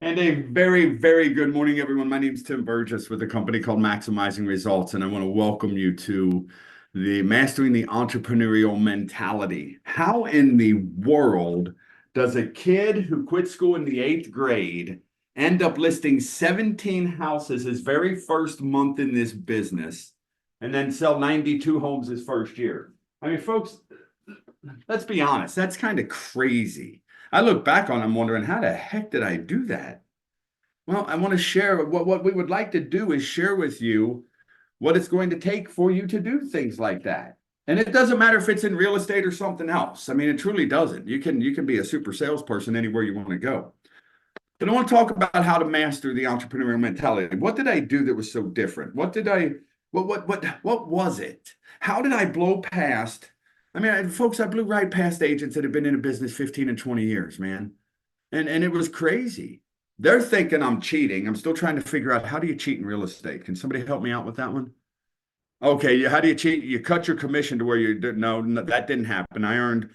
And a very, very good morning, everyone. My name is Tim Burgess with a company called Maximizing Results, and I want to welcome you to the Mastering the Entrepreneurial Mentality. How in the world does a kid who quit school in the eighth grade end up listing 17 houses his very first month in this business and then sell 92 homes his first year? I mean, folks, let's be honest, that's kind of crazy. I look back on it, I'm wondering, how the heck did I do that? Well, I want to share what we would like to do is share with you what it's going to take for you to do things like that. And it doesn't matter if it's in real estate or something else. I mean, it truly doesn't. You can be a super salesperson anywhere you want to go. But I want to talk about how to master the entrepreneurial mentality. What did I do that was so different? What was it? How did I blow past? I mean, folks, I blew right past agents that have been in a business 15 and 20 years, man. And it was crazy. They're thinking I'm cheating. I'm still trying to figure out, how do you cheat in real estate? Can somebody help me out with that one? Okay, how do you cheat? You cut your commission to where you did no, that didn't happen. I earned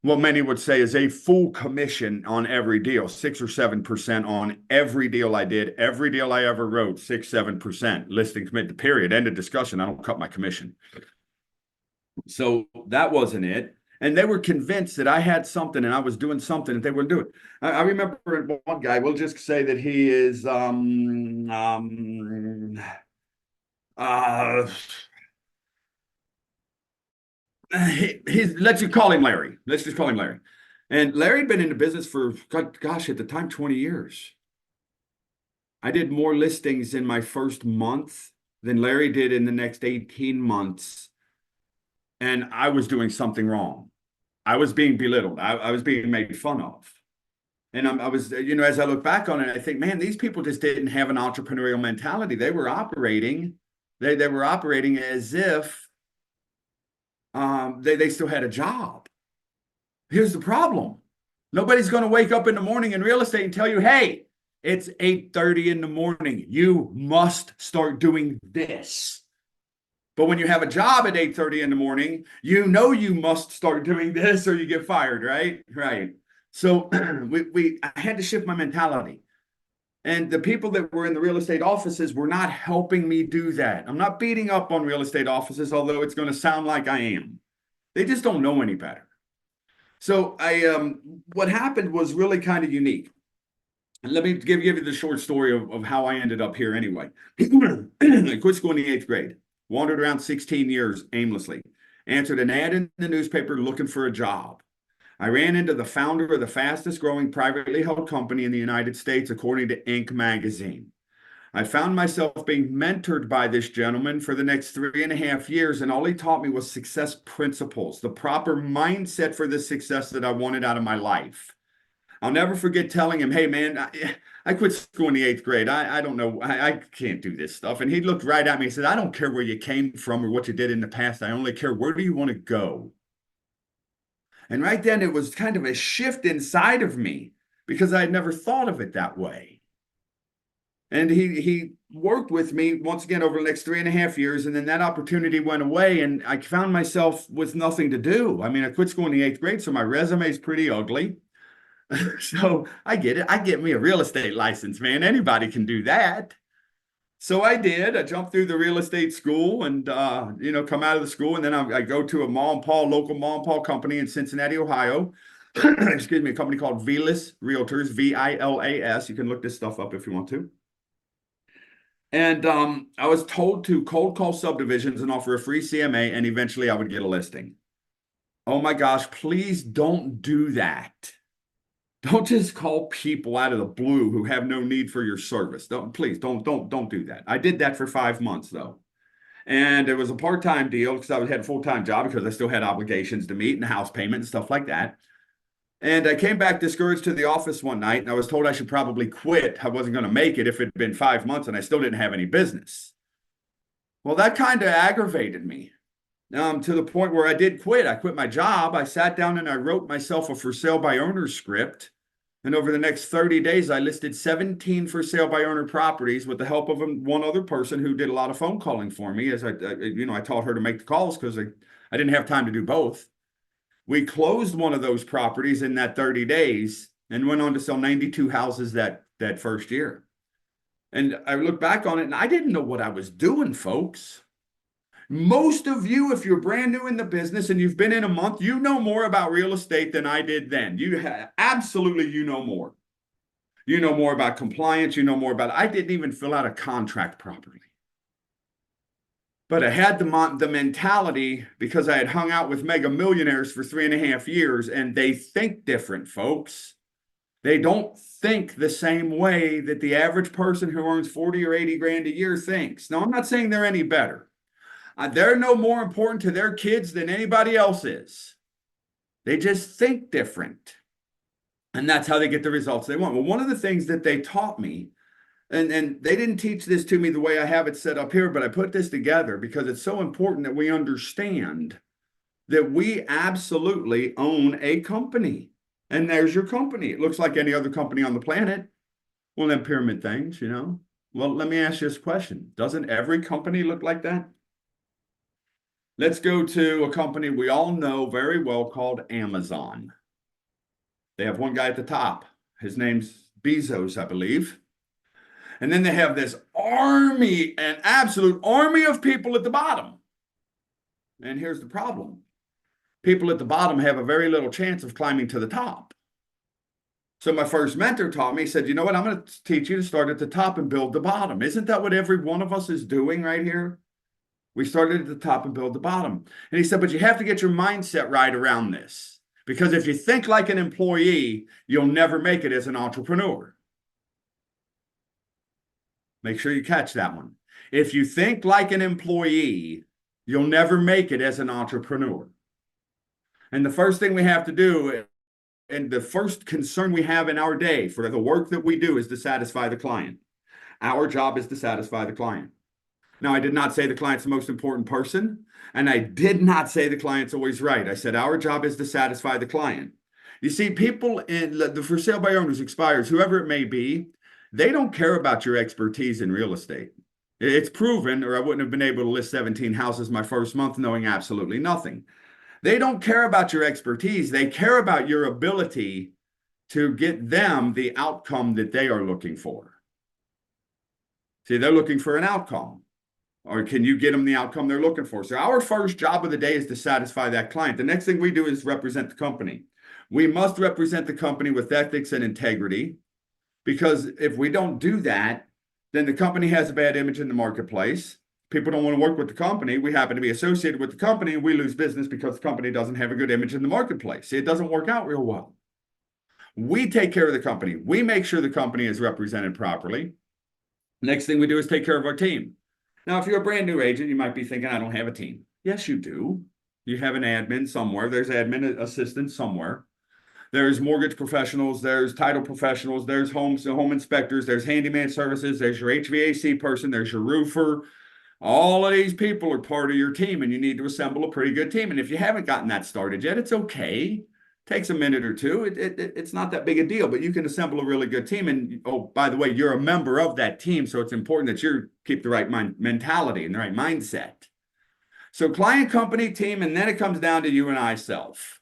what many would say is a full commission on every deal, 6 or 7% on every deal I did, every deal I ever wrote, 6, 7%. Listing commit, period. End of discussion. I don't cut my commission. So that wasn't it. And they were convinced that I had something and I was doing something that they wouldn't do it. I remember one guy, we'll just say that he is uh he's let's just call him Larry. Let's just call him Larry. And Larry had been in the business for, gosh, at the time, 20 years. I did more listings in my first month than Larry did in the next 18 months. And I was doing something wrong. I was being belittled. I was being made fun of. And I was, as I look back on it, I think, man, these people just didn't have an entrepreneurial mentality. They were operating as if they still had a job. Here's the problem. Nobody's going to wake up in the morning in real estate and tell you, hey, it's 8:30 in the morning. You must start doing this. But when you have a job at 8:30 in the morning, you know you must start doing this or you get fired, right? Right. So I had to shift my mentality. And the people that were in the real estate offices were not helping me do that. I'm not beating up on real estate offices, although it's going to sound like I am. They just don't know any better. So what happened was really kind of unique. And let me give you the short story of how I ended up here anyway. I quit school in the eighth grade, wandered around 16 years aimlessly, answered an ad in the newspaper looking for a job. I ran into the founder of the fastest growing privately held company in the United States, according to Inc. magazine. I found myself being mentored by this gentleman for the next 3.5 years, and all he taught me was success principles, the proper mindset for the success that I wanted out of my life. I'll never forget telling him, hey, man, I quit school in the eighth grade. I don't know. I can't do this stuff. And he looked right at me and said, I don't care where you came from or what you did in the past. I only care, where do you want to go? And right then it was kind of a shift inside of me because I had never thought of it that way. And he worked with me once again over the next 3.5 years. And then that opportunity went away and I found myself with nothing to do. I mean, I quit school in the eighth grade, so my resume is pretty ugly. So I get it. I get me a real estate license, man. Anybody can do that. So I did. I jumped through the real estate school and, come out of the school. And then I go to a local mom and pa company in Cincinnati, Ohio. Excuse me, a company called Vilas Realtors, Vilas. You can look this stuff up if you want to. And I was told to cold call subdivisions and offer a free CMA, and eventually I would get a listing. Oh my gosh, please don't do that. Don't just call people out of the blue who have no need for your service. Don't do that. I did that for 5 months though. And it was a part-time deal because I had a full-time job because I still had obligations to meet and house payment and stuff like that. And I came back discouraged to the office one night and I was told I should probably quit. I wasn't going to make it if it had been 5 months and I still didn't have any business. Well, that kind of aggravated me. To the point where I did quit. I quit my job. I sat down and I wrote myself a for sale by owner script. And over the next 30 days, I listed 17 for sale by owner properties with the help of one other person who did a lot of phone calling for me. As I taught her to make the calls because I didn't have time to do both. We closed one of those properties in that 30 days. and went on to sell 92 houses that first year. And I look back on it and I didn't know what I was doing, folks. Most of you, if you're brand new in the business and you've been in a month, you know more about real estate than I did then. Absolutely, you know more. You know more about compliance. You know more about, I didn't even fill out a contract properly. But I had the mentality because I had hung out with mega millionaires for 3.5 years, and they think different, folks. They don't think the same way that the average person who earns 40 or 80 grand a year thinks. Now, I'm not saying they're any better. They're no more important to their kids than anybody else is. They just think different. And that's how they get the results they want. Well, one of the things that they taught me, and they didn't teach this to me the way I have it set up here, but I put this together because it's so important that we understand that we absolutely own a company. And there's your company. It looks like any other company on the planet. Well, them pyramid things, you know. Well, let me ask you this question. Doesn't every company look like that? Let's go to a company we all know very well called Amazon. They have one guy at the top. His name's Bezos, I believe. And then they have this army, an absolute army of people at the bottom. And here's the problem. People at the bottom have a very little chance of climbing to the top. So my first mentor taught me, he said, you know what, I'm going to teach you to start at the top and build the bottom. Isn't that what every one of us is doing right here? We started at the top and build the bottom. And he said, but you have to get your mindset right around this. Because if you think like an employee, you'll never make it as an entrepreneur. Make sure you catch that one. If you think like an employee, you'll never make it as an entrepreneur. And the first thing we have to do, and the first concern we have in our day for the work that we do, is to satisfy the client. Our job is to satisfy the client. Now, I did not say the client's the most important person, and I did not say the client's always right. I said our job is to satisfy the client. You see, people in the for sale by owners, expires, whoever it may be, they don't care about your expertise in real estate. It's proven, or I wouldn't have been able to list 17 houses my first month knowing absolutely nothing. They don't care about your expertise. They care about your ability to get them the outcome that they are looking for. See, they're looking for an outcome. Or can you get them the outcome they're looking for? So our first job of the day is to satisfy that client. The next thing we do is represent the company. We must represent the company with ethics and integrity, because if we don't do that, then the company has a bad image in the marketplace. People don't want to work with the company. We happen to be associated with the company, and we lose business because the company doesn't have a good image in the marketplace. See, it doesn't work out real well. We take care of the company. We make sure the company is represented properly. Next thing we do is take care of our team. Now, if you're a brand new agent, you might be thinking, I don't have a team. Yes, you do. You have an admin somewhere. There's admin assistants somewhere. There's mortgage professionals, there's title professionals, there's home inspectors, there's handyman services, there's your HVAC person, there's your roofer. All of these people are part of your team, and you need to assemble a pretty good team. And if you haven't gotten that started yet, it's okay. Takes a minute or two. It's not that big a deal, but you can assemble a really good team. And oh, by the way, you're a member of that team, so it's important that you keep the right mentality and the right mindset. So client, company, team, and then it comes down to you and I self.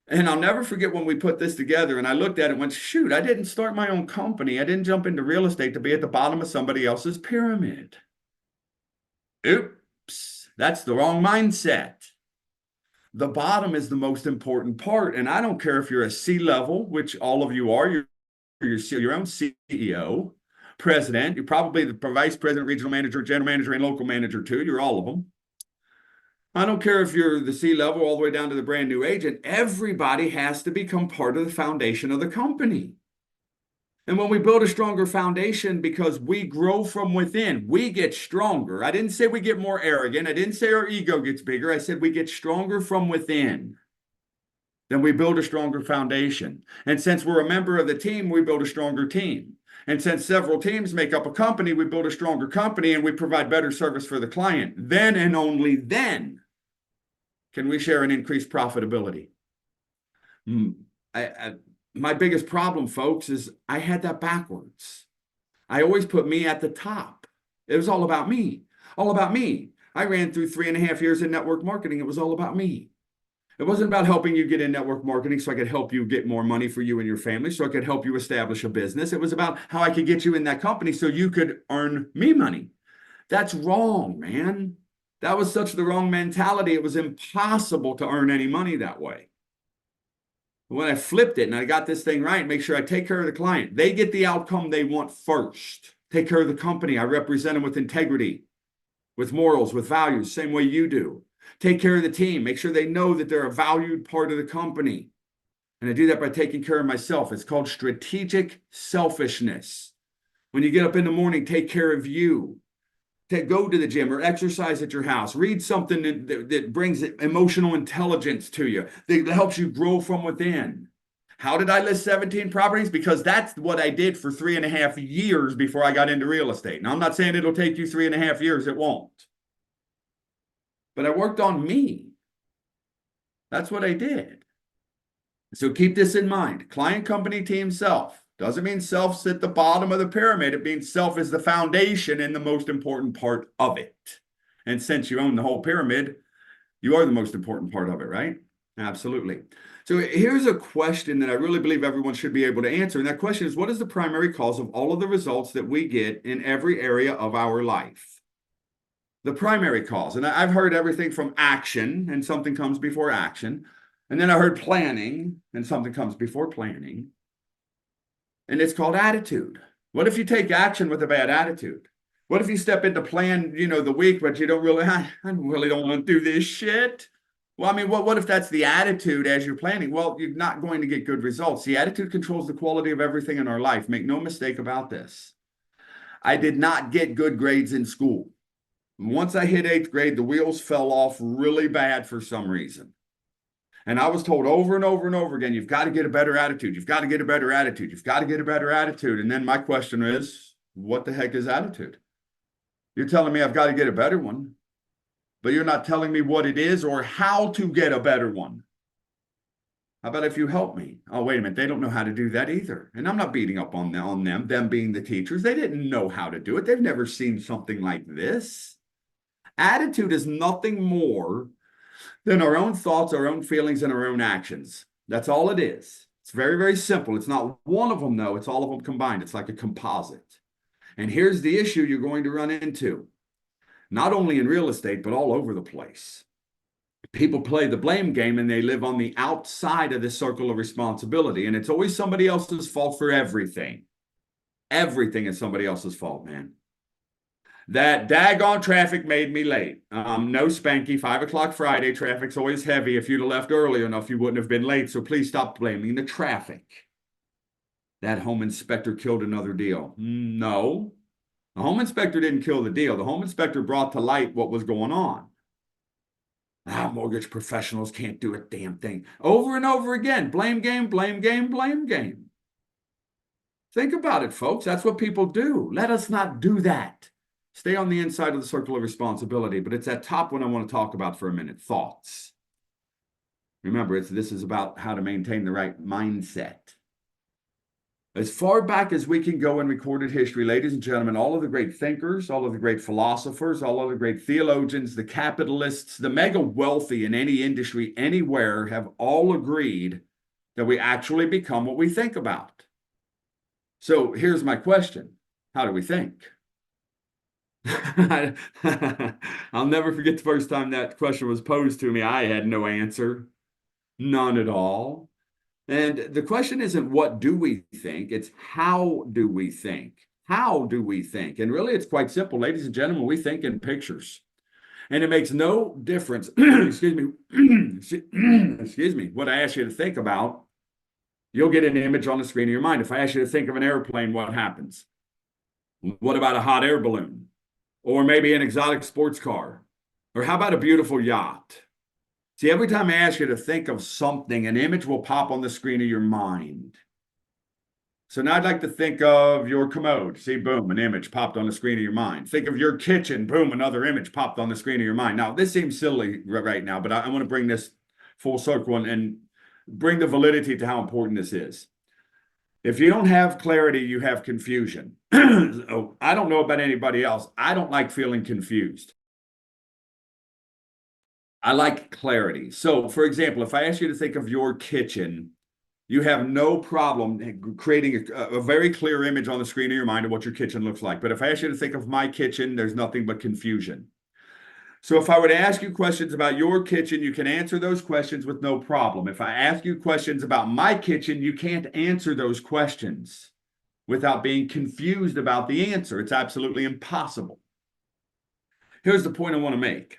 And I'll never forget when we put this together, and I looked at it and went, shoot, I didn't start my own company. I didn't jump into real estate to be at the bottom of somebody else's pyramid. Oops, that's the wrong mindset. The bottom is the most important part. And I don't care if you're a C-level, which all of you are, you're your own CEO, president, you're probably the vice president, regional manager, general manager, and local manager too. You're all of them. I don't care if you're the C-level all the way down to the brand new agent. Everybody has to become part of the foundation of the company. And when we build a stronger foundation, because we grow from within, we get stronger. I didn't say we get more arrogant. I didn't say our ego gets bigger. I said we get stronger from within. Then we build a stronger foundation. And since we're a member of the team, we build a stronger team. And since several teams make up a company, we build a stronger company, and we provide better service for the client. Then and only then can we share an increased profitability. My biggest problem, folks, is I had that backwards. I always put me at the top. It was all about me, all about me. I ran through 3.5 years in network marketing. It was all about me. It wasn't about helping you get in network marketing so I could help you get more money for you and your family, so I could help you establish a business. It was about how I could get you in that company so you could earn me money. That's wrong, man. That was such the wrong mentality. It was impossible to earn any money that way. When I flipped it and I got this thing right, make sure I take care of the client. They get the outcome they want first. Take care of the company. I represent them with integrity, with morals, with values, same way you do. Take care of the team. Make sure they know that they're a valued part of the company. And I do that by taking care of myself. It's called strategic selfishness. When you get up in the morning, take care of you. Go to the gym or exercise at your house. Read something that brings emotional intelligence to you, that helps you grow from within. How did I list 17 properties? Because that's what I did for 3.5 years before I got into real estate. Now, I'm not saying it'll take you 3.5 years. It won't. But I worked on me. That's what I did. So keep this in mind. Client, company, team, self. Doesn't mean self's at the bottom of the pyramid. It means self is the foundation and the most important part of it. And since you own the whole pyramid, you are the most important part of it, right? Absolutely. So here's a question that I really believe everyone should be able to answer. And that question is, what is the primary cause of all of the results that we get in every area of our life? The primary cause. And I've heard everything from action, and something comes before action. And then I heard planning, and something comes before planning. And it's called attitude. What if you take action with a bad attitude? What if you step into plan, the week, but you don't really, I really don't want to do this shit. Well, I mean, what if that's the attitude as you're planning? Well, you're not going to get good results. The attitude controls the quality of everything in our life. Make no mistake about this. I did not get good grades in school. Once I hit 8th grade, the wheels fell off really bad for some reason. And I was told over and over and over again, you've got to get a better attitude. You've got to get a better attitude. You've got to get a better attitude. And then my question is, what the heck is attitude? You're telling me I've got to get a better one, but you're not telling me what it is or how to get a better one. How about if you help me? Oh, wait a minute. They don't know how to do that either. And I'm not beating up on them being the teachers. They didn't know how to do it. They've never seen something like this. Attitude is nothing more than our own thoughts, our own feelings, and our own actions. That's all it is. It's very, very simple. It's not one of them, though. It's all of them combined. It's like a composite. And here's the issue you're going to run into, not only in real estate, but all over the place. People play the blame game and they live on the outside of the circle of responsibility. And it's always somebody else's fault for everything. Everything is somebody else's fault, man. That daggone traffic made me late. No spanky, 5 o'clock Friday. Traffic's always heavy. If you'd have left early enough, you wouldn't have been late. So please stop blaming the traffic. That home inspector killed another deal. No, the home inspector didn't kill the deal. The home inspector brought to light what was going on. Mortgage professionals can't do a damn thing. Over and over again. Blame game, blame game, blame game. Think about it, folks. That's what people do. Let us not do that. Stay on the inside of the circle of responsibility, but it's that top one I want to talk about for a minute, thoughts. Remember, this is about how to maintain the right mindset. As far back as we can go in recorded history, ladies and gentlemen, all of the great thinkers, all of the great philosophers, all of the great theologians, the capitalists, the mega wealthy in any industry, anywhere, have all agreed that we actually become what we think about. So here's my question. How do we think? I'll never forget the first time that question was posed to me. I had no answer. None at all. And the question isn't what do we think, it's how do we think? How do we think? And really, it's quite simple, ladies and gentlemen. We think in pictures. And it makes no difference, excuse me, what I ask you to think about, you'll get an image on the screen of your mind. If I ask you to think of an airplane, what happens? What about a hot air balloon? Or maybe an exotic sports car? Or how about a beautiful yacht? See, every time I ask you to think of something, an image will pop on the screen of your mind. So now I'd like to think of your commode. See, boom, an image popped on the screen of your mind. Think of your kitchen. Boom, another image popped on the screen of your mind. Now, this seems silly right now, but I want to bring this full circle and bring the validity to how important this is. If you don't have clarity, you have confusion. Oh, I don't know about anybody else. I don't like feeling confused. I like clarity. So, for example, if I ask you to think of your kitchen, you have no problem creating a very clear image on the screen of your mind of what your kitchen looks like. But if I ask you to think of my kitchen, there's nothing but confusion. So if I were to ask you questions about your kitchen, you can answer those questions with no problem. If I ask you questions about my kitchen, you can't answer those questions without being confused about the answer. It's absolutely impossible. Here's the point I want to make.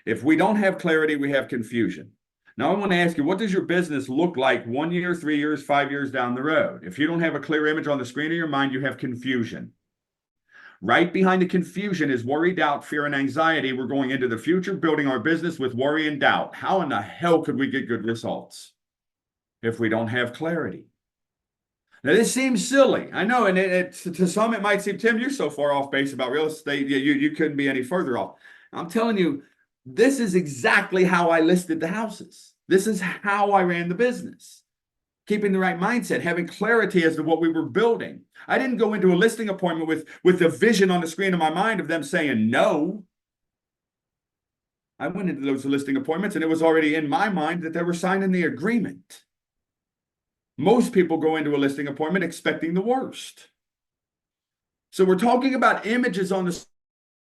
If we don't have clarity, we have confusion. Now, I want to ask you, what does your business look like 1 year, 3 years, 5 years down the road? If you don't have a clear image on the screen of your mind, you have confusion. Right behind the confusion is worry, doubt, fear, and anxiety. We're going into the future building our business with worry and doubt. How in the hell could we get good results if we don't have clarity? Now, this seems silly. I know, and to some it might seem, Tim, you're so far off base about real estate, you couldn't be any further off. I'm telling you, this is exactly how I listed the houses. This is how I ran the business. Keeping the right mindset, having clarity as to what we were building. I didn't go into a listing appointment with the vision on the screen of my mind of them saying no. I went into those listing appointments and it was already in my mind that they were signing the agreement. Most people go into a listing appointment expecting the worst. So we're talking about images on the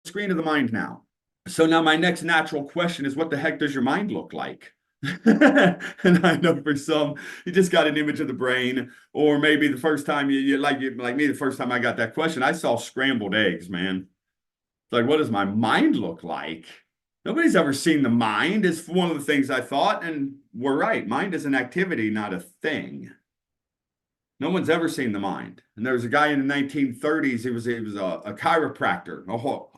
screen of the mind now. So now my next natural question is, what the heck does your mind look like? And I know for some, you just got an image of the brain, or maybe the first time you like me, the first time I got that question, I saw scrambled eggs, man. It's like, what does my mind look like? Nobody's ever seen the mind, is one of the things I thought, and we're right. Mind is an activity, not a thing. No one's ever seen the mind. And there was a guy in the 1930s, he was a chiropractor,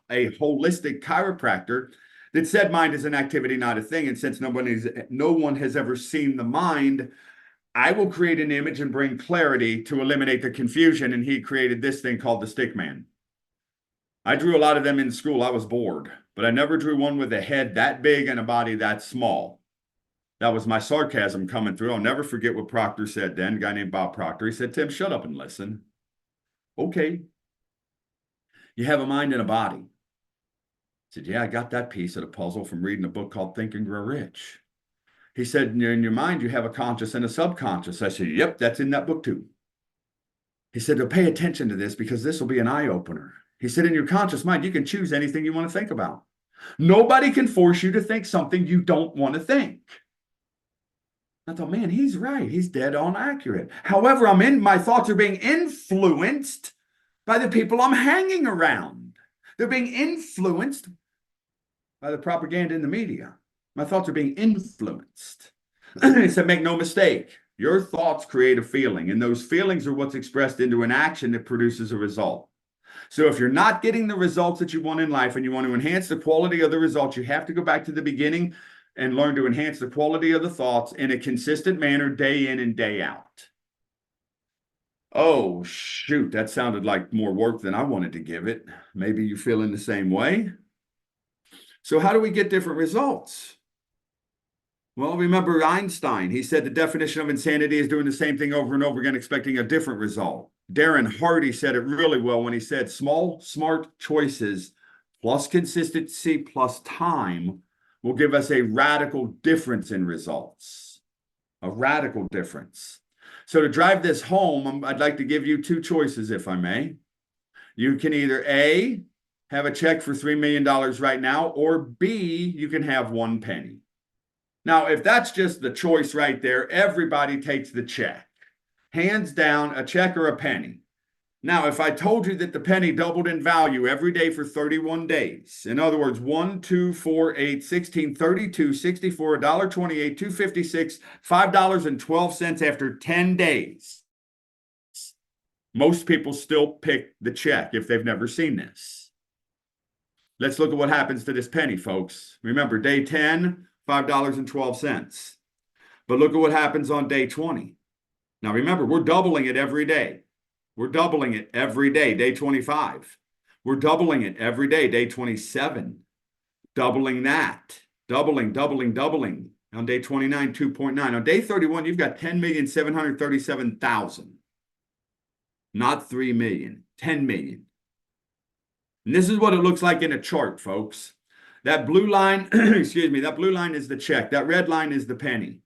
a holistic chiropractor that said mind is an activity, not a thing. And since no one has ever seen the mind, I will create an image and bring clarity to eliminate the confusion. And he created this thing called the stick man. I drew a lot of them in school. I was bored, but I never drew one with a head that big and a body that small. That was my sarcasm coming through. I'll never forget what Proctor said then, a guy named Bob Proctor. He said, Tim, shut up and listen. Okay. You have a mind and a body. I said, yeah, I got that piece of the puzzle from reading a book called Think and Grow Rich. He said, in your mind, you have a conscious and a subconscious. I said, yep, that's in that book too. He said, pay attention to this because this will be an eye-opener. He said, in your conscious mind, you can choose anything you want to think about. Nobody can force you to think something you don't want to think. I thought, man, he's right. He's dead on accurate. However, my thoughts are being influenced by the people I'm hanging around. They're being influenced by the propaganda in the media. My thoughts are being influenced. He said, make no mistake. Your thoughts create a feeling, and those feelings are what's expressed into an action that produces a result. So if you're not getting the results that you want in life and you want to enhance the quality of the results, you have to go back to the beginning and learn to enhance the quality of the thoughts in a consistent manner, day in and day out. Oh, shoot, that sounded like more work than I wanted to give it. Maybe you're feeling the same way. So how do we get different results? Well, remember Einstein. He said the definition of insanity is doing the same thing over and over again, expecting a different result. Darren Hardy said it really well when he said small, smart choices plus consistency plus time will give us a radical difference in results. A radical difference. So to drive this home, I'd like to give you two choices, if I may. You can either A, have a check for $3 million right now, or B, you can have 1 penny. Now, if that's just the choice right there, everybody takes the check. Hands down, a check or a penny. Now, if I told you that the penny doubled in value every day for 31 days, in other words, 1, 2, 4, 8, 16, 32, 64, $1.28, $2.56, $5.12 after 10 days, most people still pick the check if they've never seen this. Let's look at what happens to this penny, folks. Remember, day 10, $5.12. But look at what happens on day 20. Now, remember, we're doubling it every day. We're doubling it every day, day 25. We're doubling it every day, day 27. Doubling that. Doubling. On day 29, 2.9. On day 31, you've got 10,737,000. Not 3 million, 10 million. And this is what it looks like in a chart, folks. That blue line, excuse me, that blue line is the check. That red line is the penny.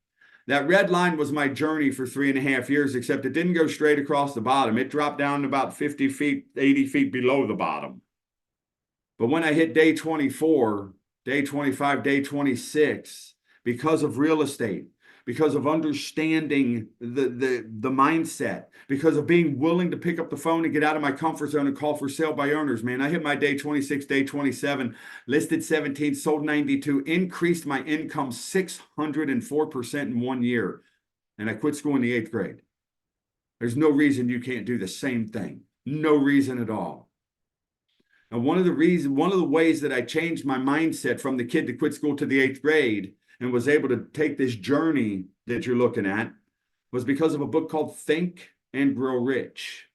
That red line was my journey for 3.5 years, except it didn't go straight across the bottom. It dropped down about 50 feet, 80 feet below the bottom. But when I hit day 24, day 25, day 26, because of real estate, because of understanding the mindset, because of being willing to pick up the phone and get out of my comfort zone and call for sale by owners, man, I hit my day 26, day 27, listed 17, sold 92, increased my income 604% in 1 year. And I quit school in the 8th grade. There's no reason you can't do the same thing. No reason at all. And one of the ways that I changed my mindset from the kid that quit school to the 8th grade and was able to take this journey that you're looking at was because of a book called Think and Grow Rich.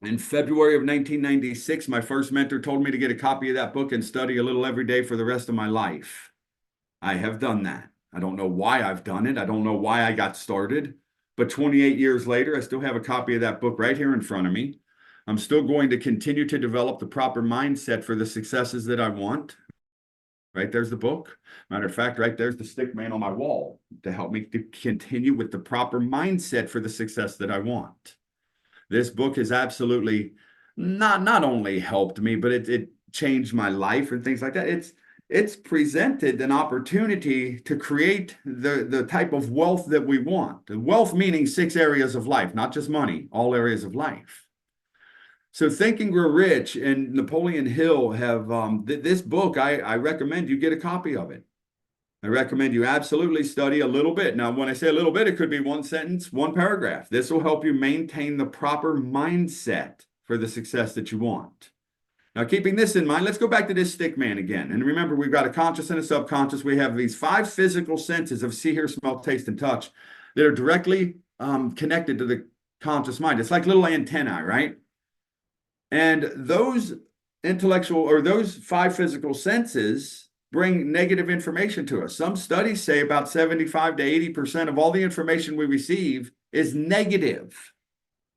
In February of 1996, my first mentor told me to get a copy of that book and study a little every day for the rest of my life. I have done that. I don't know why I've done it. I don't know why I got started. But 28 years later, I still have a copy of that book right here in front of me. I'm still going to continue to develop the proper mindset for the successes that I want. Right there's the book. Matter of fact, right there's the stick man on my wall to help me to continue with the proper mindset for the success that I want. This book has absolutely not only helped me, but it changed my life and things like that. It's presented an opportunity to create the type of wealth that we want. Wealth meaning 6 areas of life, not just money, all areas of life. So Think and Grow Rich and Napoleon Hill have this book. I recommend you get a copy of it. I recommend you absolutely study a little bit. Now, when I say a little bit, it could be 1 sentence, 1 paragraph. This will help you maintain the proper mindset for the success that you want. Now, keeping this in mind, let's go back to this stick man again. And remember, we've got a conscious and a subconscious. We have these 5 physical senses of see, hear, smell, taste, and touch that are directly connected to the conscious mind. It's like little antennae, right? And those intellectual or those 5 physical senses bring negative information to us. Some studies say about 75 to 80% of all the information we receive is negative.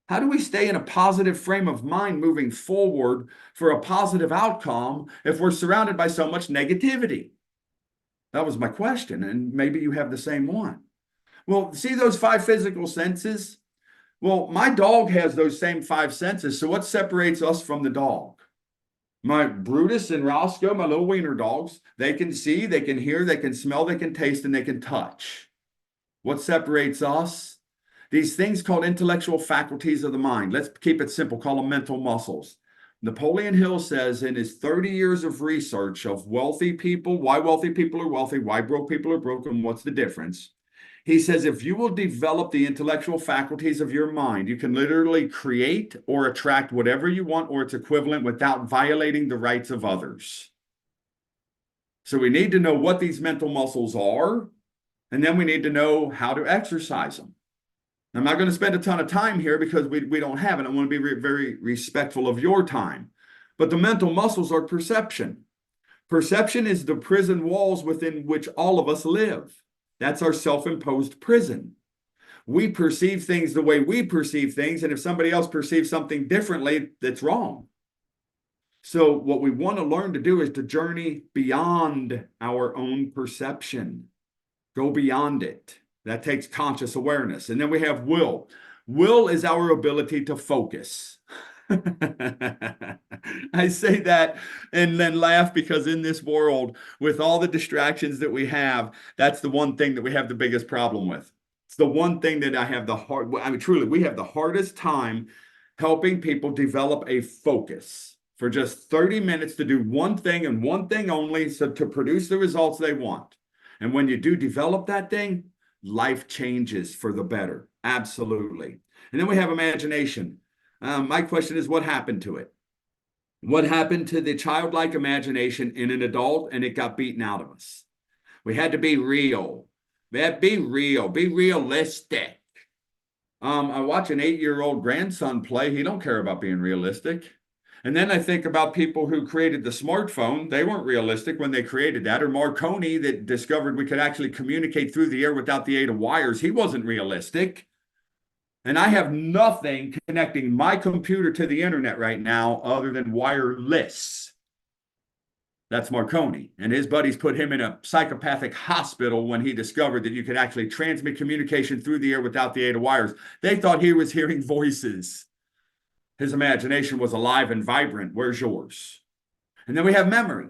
How do we stay in a positive frame of mind moving forward for a positive outcome if we're surrounded by so much negativity? That was my question, and maybe you have the same one. Well, see those 5 physical senses? Well, my dog has those same 5 senses. So what separates us from the dog? My Brutus and Roscoe, my little wiener dogs, they can see, they can hear, they can smell, they can taste, and they can touch. What separates us? These things called intellectual faculties of the mind. Let's keep it simple, call them mental muscles. Napoleon Hill says in his 30 years of research of wealthy people, why wealthy people are wealthy, why broke people are broken, what's the difference? He says, if you will develop the intellectual faculties of your mind, you can literally create or attract whatever you want or its equivalent without violating the rights of others. So we need to know what these mental muscles are, and then we need to know how to exercise them. I'm not going to spend a ton of time here because we don't have it. I want to be very respectful of your time. But the mental muscles are perception. Perception is the prison walls within which all of us live. That's our self-imposed prison. We perceive things the way we perceive things, and if somebody else perceives something differently, that's wrong. So what we want to learn to do is to journey beyond our own perception. Go beyond it. That takes conscious awareness. And then we have will. Will is our ability to focus. I say that and then laugh because in this world, with all the distractions that we have, that's the one thing that we have the biggest problem with. It's the one thing that truly, we have the hardest time helping people develop a focus for just 30 minutes to do one thing and one thing only, so to produce the results they want. And when you do develop that thing, life changes for the better. Absolutely. And then we have imagination. My question is, what happened to it? What happened to the childlike imagination in an adult, and it got beaten out of us? We had to be real. Be real. Be realistic. I watch an 8-year-old grandson play. He don't care about being realistic. And then I think about people who created the smartphone. They weren't realistic when they created that. Or Marconi that discovered we could actually communicate through the air without the aid of wires. He wasn't realistic. And I have nothing connecting my computer to the internet right now other than wireless. That's Marconi. And his buddies put him in a psychopathic hospital when he discovered that you could actually transmit communication through the air without the aid of wires. They thought he was hearing voices. His imagination was alive and vibrant. Where's yours? And then we have memory.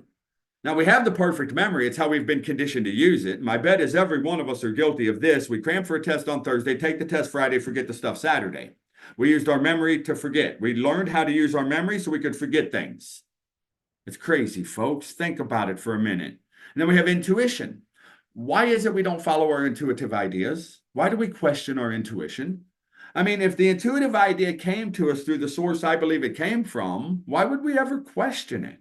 Now, we have the perfect memory. It's how we've been conditioned to use it. My bet is every one of us are guilty of this. We cram for a test on Thursday, take the test Friday, forget the stuff Saturday. We used our memory to forget. We learned how to use our memory so we could forget things. It's crazy, folks. Think about it for a minute. And then we have intuition. Why is it we don't follow our intuitive ideas? Why do we question our intuition? I mean, if the intuitive idea came to us through the source I believe it came from, why would we ever question it?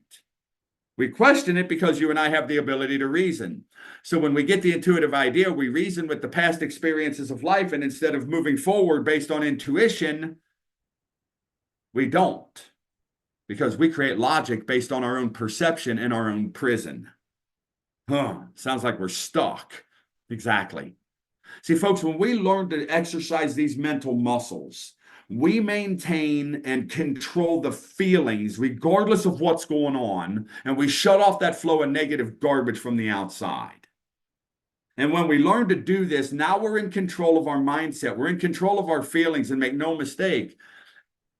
We question it because you and I have the ability to reason. So when we get the intuitive idea, we reason with the past experiences of life, and instead of moving forward based on intuition, we don't. Because we create logic based on our own perception in our own prison. Sounds like we're stuck. Exactly. See, folks, when we learn to exercise these mental muscles, we maintain and control the feelings regardless of what's going on, and we shut off that flow of negative garbage from the outside. And when we learn to do this, now we're in control of our mindset. We're in control of our feelings, and make no mistake,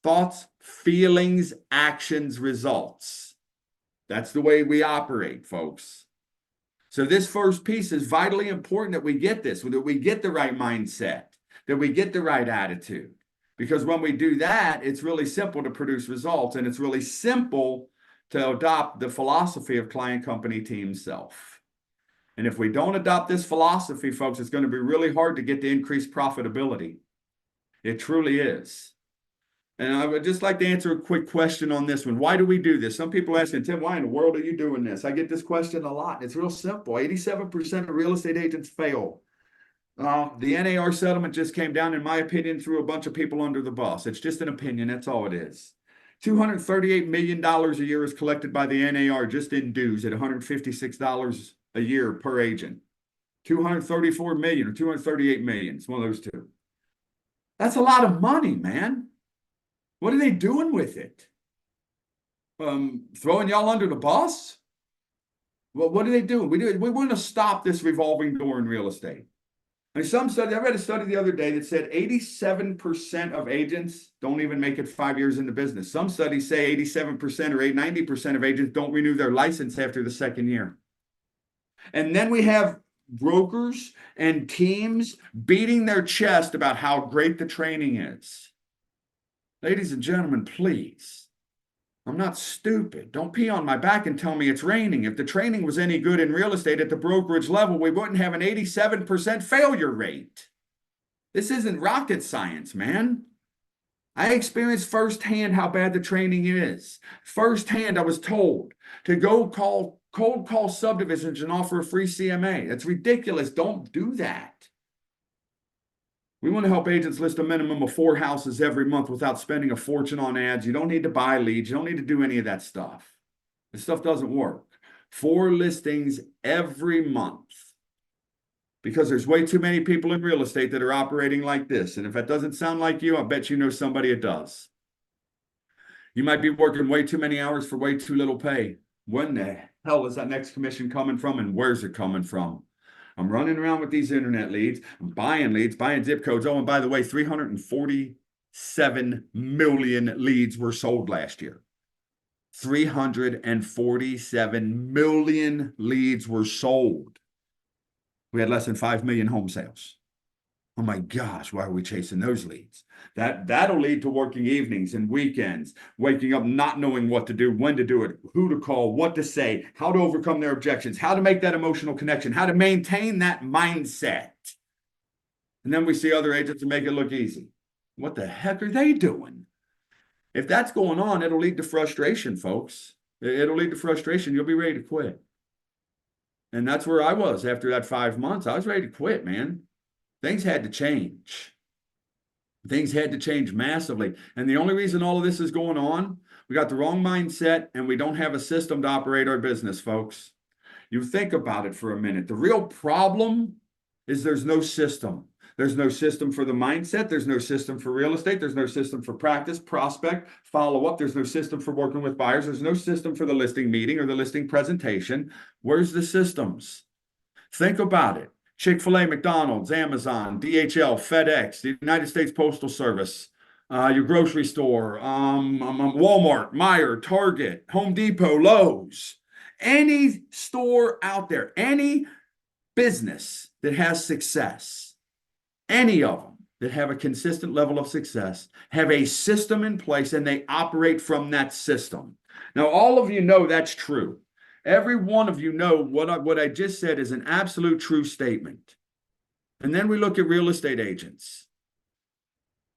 thoughts, feelings, actions, results. That's the way we operate, folks. So this first piece is vitally important that we get this, that we get the right mindset, that we get the right attitude. Because when we do that, it's really simple to produce results, and it's really simple to adopt the philosophy of client, company, team, self. And if we don't adopt this philosophy, folks, it's going to be really hard to get the increased profitability. It truly is. And I would just like to answer a quick question on this one. Why do we do this? Some people ask me, Tim, why in the world are you doing this? I get this question a lot. It's real simple. 87% of real estate agents fail. The NAR settlement just came down, in my opinion, threw a bunch of people under the bus. It's just an opinion. That's all it is. $238 million a year is collected by the NAR just in dues at $156 a year per agent. 234 million or 238 million. It's one of those two. That's a lot of money, man. What are they doing with it? Throwing y'all under the bus? Well, what are they doing? We want to stop this revolving door in real estate. I mean, I read a study the other day that said 87% of agents don't even make it 5 years into business. Some studies say 87% or 90% of agents don't renew their license after the second year. And then we have brokers and teams beating their chest about how great the training is. Ladies and gentlemen, please. I'm not stupid. Don't pee on my back and tell me it's raining. If the training was any good in real estate at the brokerage level, we wouldn't have an 87% failure rate. This isn't rocket science, man. I experienced firsthand how bad the training is. Firsthand, I was told to go cold call subdivisions and offer a free CMA. That's ridiculous. Don't do that. We want to help agents list a minimum of 4 houses every month without spending a fortune on ads. You don't need to buy leads. You don't need to do any of that stuff. This stuff doesn't work. 4 listings every month. Because there's way too many people in real estate that are operating like this. And if that doesn't sound like you, I bet you know somebody it does. You might be working way too many hours for way too little pay. When the hell is that next commission coming from, and where's it coming from? I'm running around with these internet leads. I'm buying leads, buying zip codes. Oh, and by the way, 347 million leads were sold last year. 347 million leads were sold. We had less than 5 million home sales. Oh my gosh, why are we chasing those leads? That'll lead to working evenings and weekends, waking up not knowing what to do, when to do it, who to call, what to say, how to overcome their objections, how to make that emotional connection, how to maintain that mindset. And then we see other agents that make it look easy. What the heck are they doing? If that's going on, it'll lead to frustration, folks. It'll lead to frustration. You'll be ready to quit. And that's where I was after that 5 months. I was ready to quit, man. Things had to change. Things had to change massively. And the only reason all of this is going on, we got the wrong mindset and we don't have a system to operate our business, folks. You think about it for a minute. The real problem is there's no system. There's no system for the mindset. There's no system for real estate. There's no system for practice, prospect, follow up. There's no system for working with buyers. There's no system for the listing meeting or the listing presentation. Where's the systems? Think about it. Chick-fil-A, McDonald's, Amazon, DHL, FedEx, the United States Postal Service, your grocery store, Walmart, Meijer, Target, Home Depot, Lowe's, any store out there, any business that has success, any of them that have a consistent level of success, have a system in place and they operate from that system. Now, all of you know that's true. Every one of you know what I just said is an absolute true statement. And then we look at real estate agents.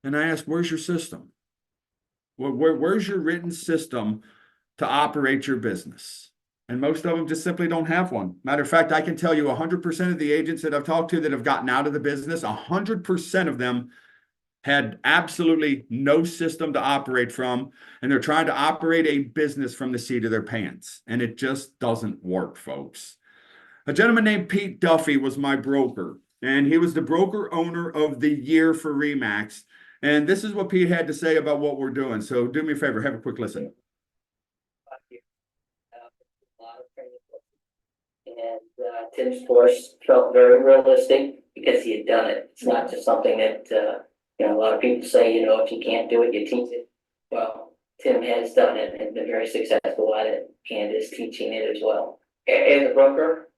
And I ask, where's your system? Where's your written system to operate your business? And most of them just simply don't have one. Matter of fact, I can tell you 100% of the agents that I've talked to that have gotten out of the business, 100% of them had absolutely no system to operate from, and they're trying to operate a business from the seat of their pants. And it just doesn't work, folks. A gentleman named Pete Duffy was my broker, and he was the broker owner of the year for RE/MAX. And this is what Pete had to say about what we're doing. So do me a favor, have a quick listen. And Tim's course felt very realistic because he had done it. It's not just something that, a lot of people say, if you can't do it, you teach it. Well, Tim has done it and been very successful at it and is teaching it as well. As a broker,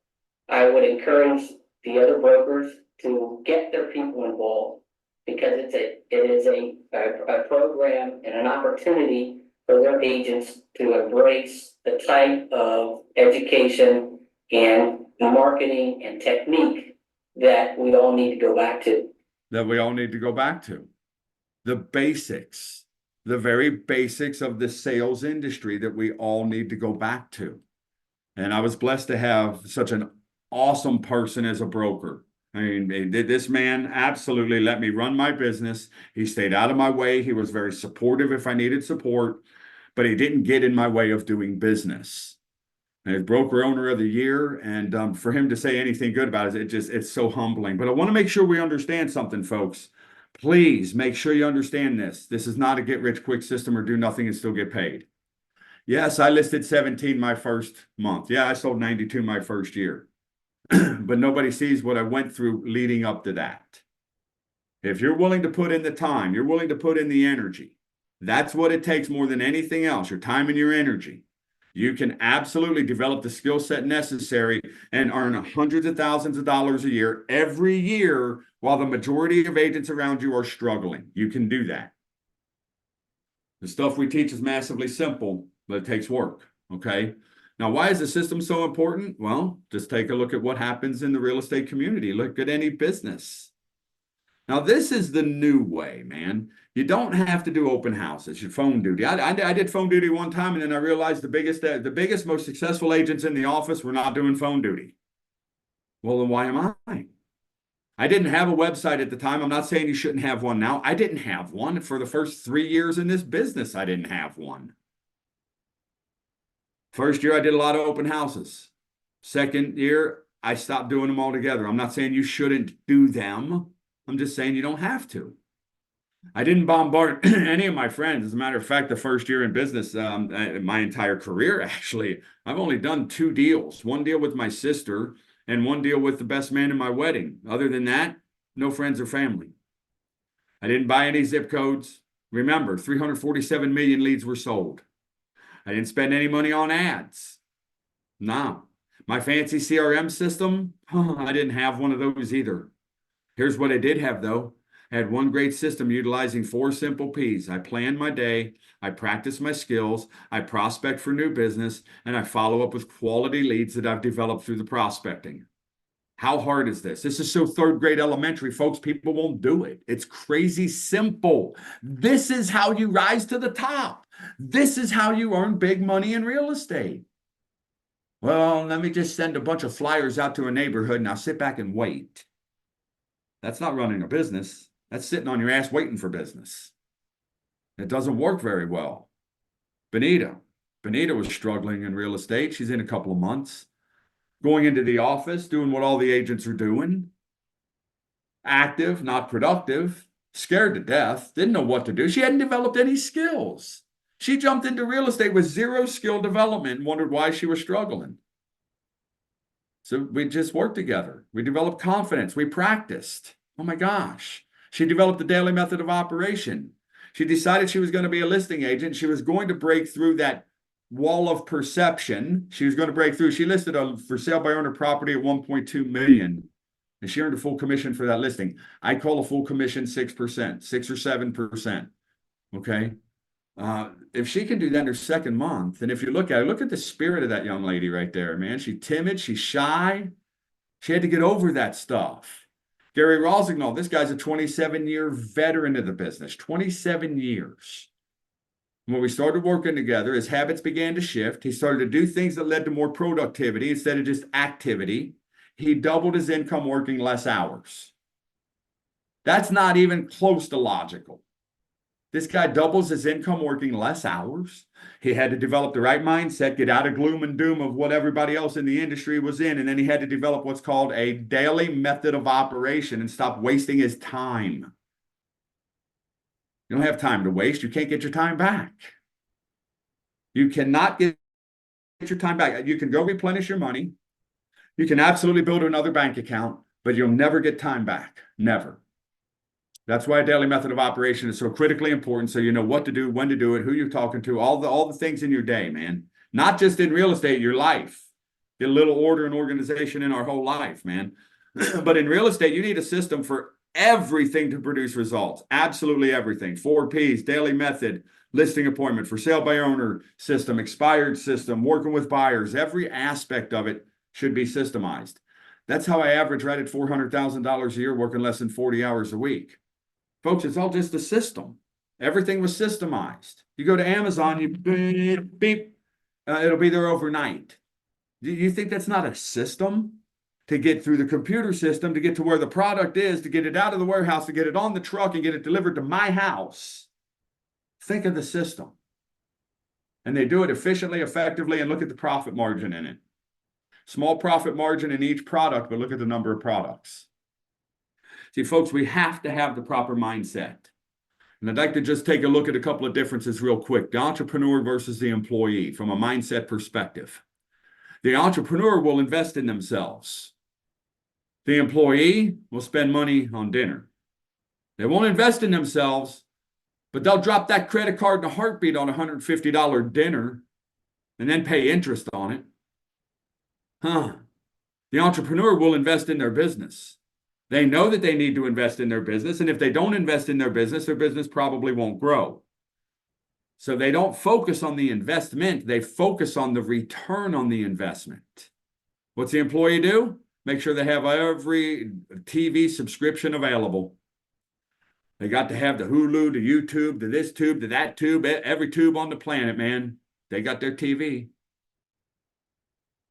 I would encourage the other brokers to get their people involved because it is a program and an opportunity for their agents to embrace the type of education and marketing and technique that we all need to go back to. The basics, the very basics of the sales industry that we all need to go back to. And I was blessed to have such an awesome person as a broker. I mean, this man absolutely let me run my business. He stayed out of my way. He was very supportive if I needed support, but he didn't get in my way of doing business. And broker owner of the year, and for him to say anything good about it, it's so humbling. But I want to make sure we understand something, folks. Please make sure you understand this. This is not a get-rich-quick system or do nothing and still get paid. Yes, I listed 17 my first month. Yeah, I sold 92 my first year. But nobody sees what I went through leading up to that. If you're willing to put in the time, you're willing to put in the energy, that's what it takes more than anything else, your time and your energy. You can absolutely develop the skill set necessary and earn hundreds of thousands of dollars a year every year while the majority of agents around you are struggling. You can do that. The stuff we teach is massively simple, but it takes work, okay? Now, why is the system so important? Well, just take a look at what happens in the real estate community. Look at any business. Now, this is the new way, man. You don't have to do open houses, your phone duty. I did phone duty one time, and then I realized the biggest, most successful agents in the office were not doing phone duty. Well, then why am I? I didn't have a website at the time. I'm not saying you shouldn't have one now. I didn't have one. For the first 3 years in this business, I didn't have one. First year, I did a lot of open houses. Second year, I stopped doing them altogether. I'm not saying you shouldn't do them. I'm just saying you don't have to. I didn't bombard any of my friends. As a matter of fact, the first year in business, my entire career, actually, I've only done 2 deals. One deal with my sister and one deal with the best man in my wedding. Other than that, no friends or family. I didn't buy any zip codes. Remember, 347 million leads were sold. I didn't spend any money on ads. No. My fancy CRM system, I didn't have one of those either. Here's what I did have, though. I had one great system utilizing 4 simple P's. I plan my day, I practice my skills, I prospect for new business, and I follow up with quality leads that I've developed through the prospecting. How hard is this? This is so 3rd grade elementary, folks. People won't do it. It's crazy simple. This is how you rise to the top. This is how you earn big money in real estate. Well, let me just send a bunch of flyers out to a neighborhood and I'll sit back and wait. That's not running a business. That's sitting on your ass waiting for business. It doesn't work very well. Benita was struggling in real estate. She's in a couple of months. Going into the office, doing what all the agents are doing. active, not productive, scared to death, didn't know what to do. She hadn't developed any skills. She jumped into real estate with zero skill development and wondered why she was struggling. So we just worked together. We developed confidence. We practiced. Oh my gosh. She developed a daily method of operation. She decided she was going to be a listing agent. She was going to break through that wall of perception. She was going to break through. She listed a for sale by owner property at 1.2 million. And she earned a full commission for that listing. I call a full commission 6%, 6 or 7%. Okay. If she can do that in her second month, and if you look at the spirit of that young lady right there, man, she's timid, she's shy. She had to get over that stuff. Gary Rosignol, this guy's a 27-year veteran of the business, 27 years. When we started working together, his habits began to shift. He started to do things that led to more productivity instead of just activity. He doubled his income working less hours. That's not even close to logical. This guy doubles his income working less hours. He had to develop the right mindset, get out of gloom and doom of what everybody else in the industry was in. And then he had to develop what's called a daily method of operation and stop wasting his time. You don't have time to waste. You can't get your time back. You cannot get your time back. You can go replenish your money. You can absolutely build another bank account, but you'll never get time back. Never. That's why a daily method of operation is so critically important. So you know what to do, when to do it, who you're talking to, all the things in your day, man. Not just in real estate, your life. Get a little order and organization in our whole life, man. But in real estate, you need a system for everything to produce results. Absolutely everything. 4 Ps, daily method, listing appointment, for sale by owner system, expired system, working with buyers. Every aspect of it should be systemized. That's how I average right at $400,000 a year, working less than 40 hours a week. Folks, it's all just a system. Everything was systemized. You go to Amazon, you beep, beep, it'll be there overnight. Do you think that's not a system? To get through the computer system, to get to where the product is, to get it out of the warehouse, to get it on the truck and get it delivered to my house. Think of the system. And they do it efficiently, effectively, and look at the profit margin in it. Small profit margin in each product, but look at the number of products. See, folks, we have to have the proper mindset. And I'd like to just take a look at a couple of differences real quick. The entrepreneur versus the employee from a mindset perspective. The entrepreneur will invest in themselves. The employee will spend money on dinner. They won't invest in themselves, but they'll drop that credit card in a heartbeat on a $150 dinner and then pay interest on it. The entrepreneur will invest in their business. They know that they need to invest in their business, and if they don't invest in their business probably won't grow. So they don't focus on the investment, they focus on the return on the investment. What's the employee do? Make sure they have every TV subscription available. They got to have the Hulu, the YouTube, the this tube, the that tube, every tube on the planet, man. They got their TV.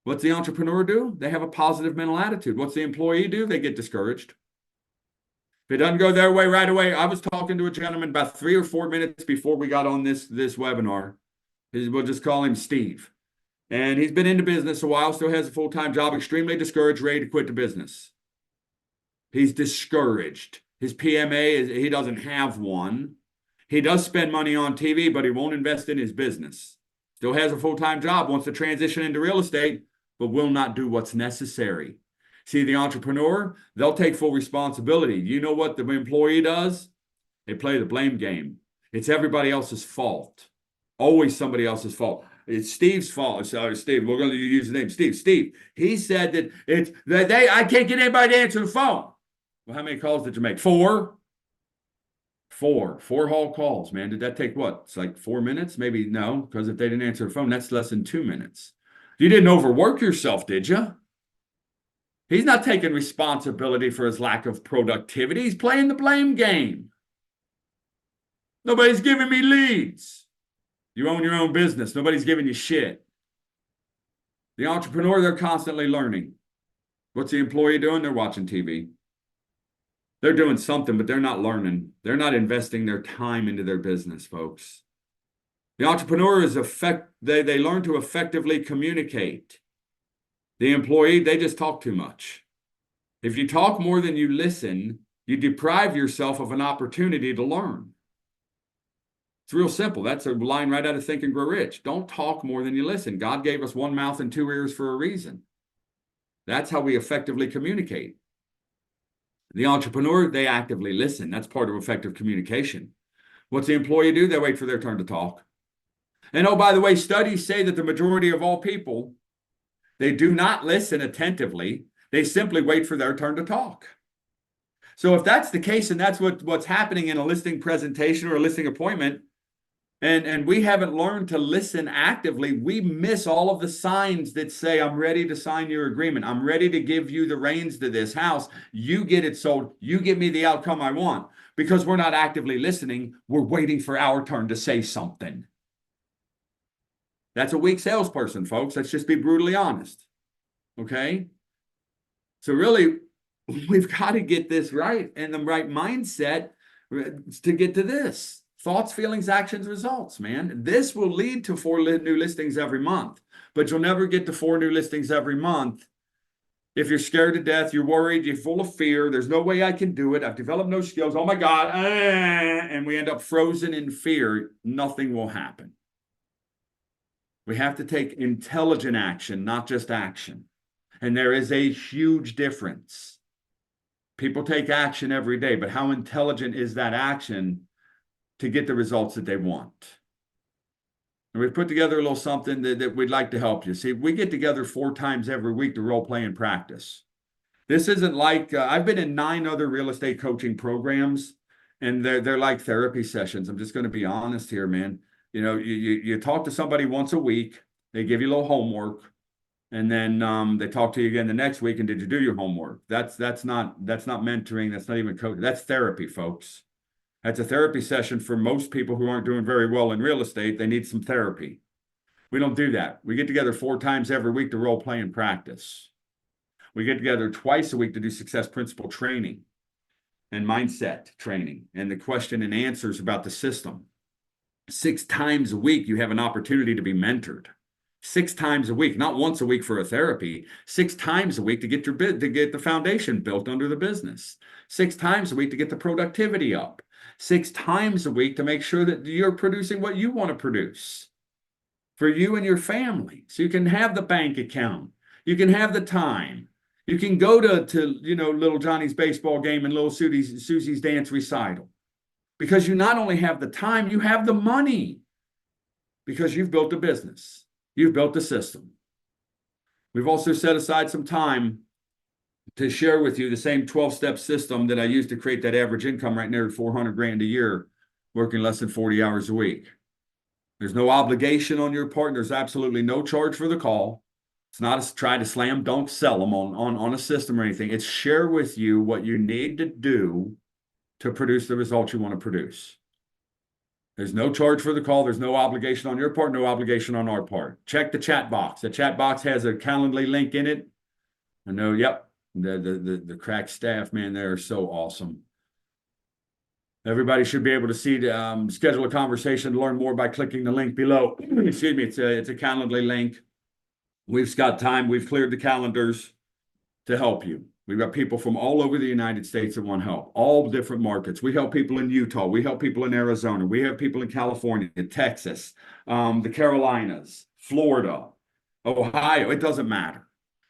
What's the entrepreneur do? They have a positive mental attitude. What's the employee do? They get discouraged. If it doesn't go their way right away, I was talking to a gentleman about 3 or 4 minutes before we got on this webinar. We'll just call him Steve. And he's been into business a while, still has a full-time job, extremely discouraged, ready to quit the business. He's discouraged. His PMA is he doesn't have one. He does spend money on TV, but he won't invest in his business. Still has a full-time job, wants to transition into real estate, but will not do what's necessary. See, the entrepreneur, they'll take full responsibility. You know what the employee does? They play the blame game. It's everybody else's fault. Always somebody else's fault. It's Steve's fault. Sorry, Steve, we're going to use the name Steve. Steve, he said that I can't get anybody to answer the phone. Well, how many calls did you make? 4? 4 hall calls, man. Did that take what? It's like 4 minutes? Maybe no, because if they didn't answer the phone, that's less than 2 minutes. You didn't overwork yourself, did you? He's not taking responsibility for his lack of productivity. He's playing the blame game. Nobody's giving me leads. You own your own business. Nobody's giving you shit. The entrepreneur, they're constantly learning. What's the employee doing? They're watching TV. They're doing something, but they're not learning. They're not investing their time into their business, folks. The entrepreneur is they learn to effectively communicate. The employee, they just talk too much. If you talk more than you listen, You deprive yourself of an opportunity to learn. It's real simple. That's a line right out of Think and Grow Rich. Don't talk more than you listen. God gave us one mouth and two ears for a reason. That's how we effectively communicate. The entrepreneur, they actively listen. That's part of effective communication. What's the employee do? They wait for their turn to talk. And oh, by the way, studies say that the majority of all people, they do not listen attentively. They simply wait for their turn to talk. So if that's the case, and that's what's happening in a listing presentation or a listing appointment, and we haven't learned to listen actively, we miss all of the signs that say, I'm ready to sign your agreement. I'm ready to give you the reins to this house. You get it sold. You give me the outcome I want. Because we're not actively listening, we're waiting for our turn to say something. That's a weak salesperson, folks. Let's just be brutally honest. Okay? So really, we've got to get this right and the right mindset to get to this. Thoughts, feelings, actions, results, man. This will lead to 4 new listings every month, but you'll never get to 4 new listings every month if you're scared to death, you're worried, you're full of fear. There's no way I can do it. I've developed no skills. Oh my God. And we end up frozen in fear. Nothing will happen. We have to take intelligent action, not just action. And there is a huge difference. People take action every day, but how intelligent is that action to get the results that they want? And we've put together a little something that we'd like to help you. See, we get together 4 times every week to role play and practice. This isn't like, I've been in 9 other real estate coaching programs, and they're like therapy sessions. I'm just going to be honest here, man. You know, you talk to somebody once a week, they give you a little homework, and then they talk to you again the next week, and did you do your homework? That's not mentoring. That's not even coaching. That's therapy, folks. That's a therapy session for most people who aren't doing very well in real estate. They need some therapy. We don't do that. We get together 4 times every week to role play and practice. We get together twice a week to do success principle training and mindset training and the question and answers about the system. 6 times a week, you have an opportunity to be mentored. 6 times a week, not once a week for a therapy, 6 times a week to get the foundation built under the business. 6 times a week to get the productivity up. 6 times a week to make sure that you're producing what you want to produce for you and your family. So you can have the bank account. You can have the time. You can go to little Johnny's baseball game and little Susie's dance recital. Because you not only have the time, you have the money. Because you've built a business. You've built a system. We've also set aside some time to share with you the same 12-step system that I used to create that average income right near 400 grand a year, working less than 40 hours a week. There's no obligation on your part. There's absolutely no charge for the call. It's not a try to slam dunk sell them on a system or anything. It's share with you what you need to do to produce the results you want to produce. There's no charge for the call. There's no obligation on your part, no obligation on our part. Check the chat box. The chat box has a Calendly link in it. I know, yep. The crack staff, man, they're so awesome. Everybody should be able to see schedule a conversation to learn more by clicking the link below. Excuse me, it's a Calendly link. We've got time. We've cleared the calendars to help you. We've got people from all over the United States that want help, all different markets. We help people in Utah. We help people in Arizona. We have people in California, Texas, the Carolinas, Florida, Ohio. It doesn't matter.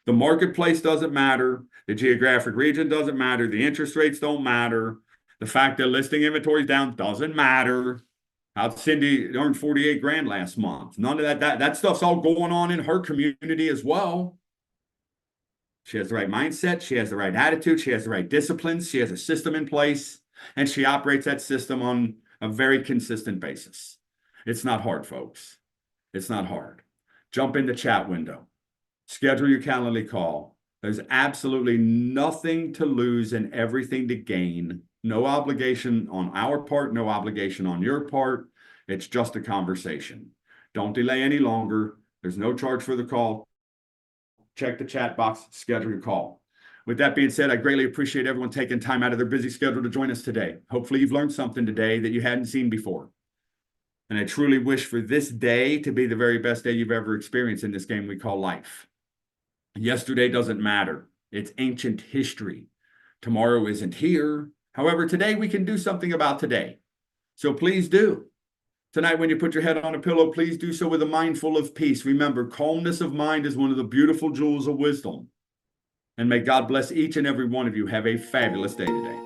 The marketplace doesn't matter. The geographic region doesn't matter. The interest rates don't matter. The fact that listing inventory is down doesn't matter. How Cindy earned 48 grand last month. None of that stuff's all going on in her community as well. She has the right mindset. She has the right attitude. She has the right disciplines. She has a system in place, and she operates that system on a very consistent basis. It's not hard, folks. It's not hard. Jump in the chat window. Schedule your Calendly call. There's absolutely nothing to lose and everything to gain. No obligation on our part, no obligation on your part. It's just a conversation. Don't delay any longer. There's no charge for the call. Check the chat box, schedule your call. With that being said, I greatly appreciate everyone taking time out of their busy schedule to join us today. Hopefully you've learned something today that you hadn't seen before. And I truly wish for this day to be the very best day you've ever experienced in this game we call life. Yesterday doesn't matter. It's ancient history. Tomorrow isn't here. However, today we can do something about today. So please do. Tonight, when you put your head on a pillow, please do so with a mind full of peace. Remember, calmness of mind is one of the beautiful jewels of wisdom. And may God bless each and every one of you. Have a fabulous day today.